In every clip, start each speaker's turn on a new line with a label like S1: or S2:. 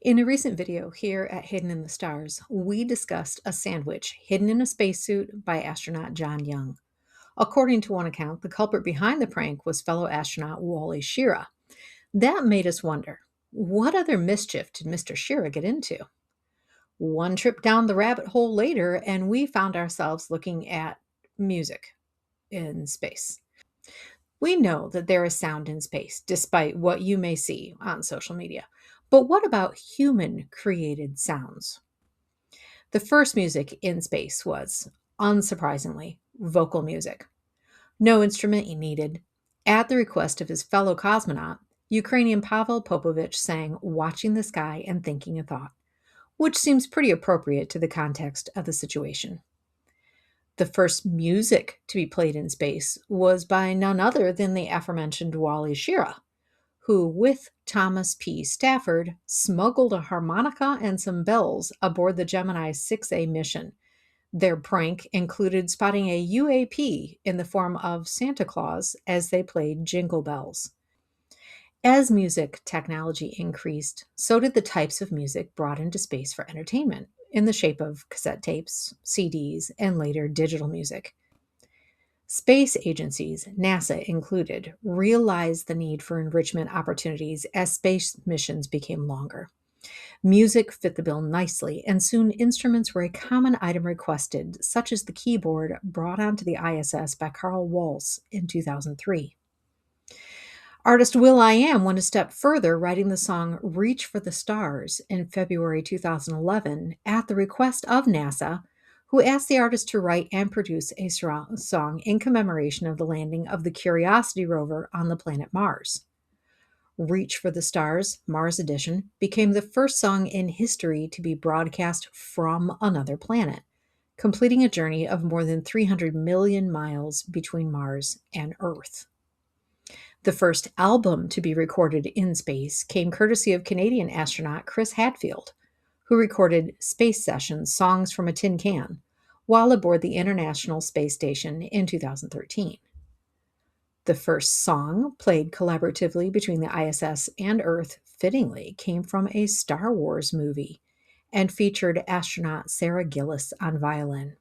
S1: In a recent video here at Hidden in the Stars, we discussed a sandwich hidden in a spacesuit by astronaut John Young. According to one account, the culprit behind the prank was fellow astronaut Wally Schirra. That made us wonder, what other mischief did Mr. Schirra get into? One trip down the rabbit hole later, and we found ourselves looking at music in space. We know that there is sound in space, despite what you may see on social media. But what about human created sounds? The first music in space was, unsurprisingly, vocal music. No instrument needed. At the request of his fellow cosmonaut, Ukrainian Pavel Popovich sang Watching the Sky and Thinking a Thought, which seems pretty appropriate to the context of the situation. The first music to be played in space was by none other than the aforementioned Wally Schirra, who, with Thomas P. Stafford, smuggled a harmonica and some bells aboard the Gemini 6A mission. Their prank included spotting a UAP in the form of Santa Claus as they played Jingle Bells. As music technology increased, so did the types of music brought into space for entertainment, in the shape of cassette tapes, CDs, and later digital music. Space agencies, NASA included, realized the need for enrichment opportunities as space missions became longer. Music fit the bill nicely, and soon instruments were a common item requested, such as the keyboard brought onto the ISS by Carl Waltz in 2003. Artist will.i.am went a step further, writing the song Reach for the Stars in February 2011 at the request of NASA, who asked the artist to write and produce a song in commemoration of the landing of the Curiosity rover on the planet Mars. Reach for the Stars, Mars Edition, became the first song in history to be broadcast from another planet, completing a journey of more than 300 million miles between Mars and Earth. The first album to be recorded in space came courtesy of Canadian astronaut Chris Hadfield, who recorded Space Sessions Songs from a Tin Can while aboard the International Space Station in 2013. The first song played collaboratively between the ISS and Earth, fittingly, came from a Star Wars movie and featured astronaut Sarah Gillis on violin.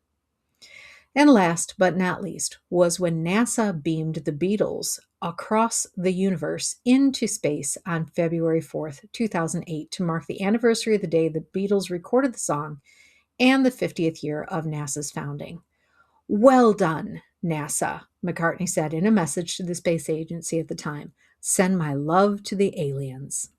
S1: And last but not least was when NASA beamed the Beatles across the universe into space on February 4th, 2008, to mark the anniversary of the day the Beatles recorded the song and the 50th year of NASA's founding. Well done, NASA, McCartney said in a message to the space agency at the time. Send my love to the aliens.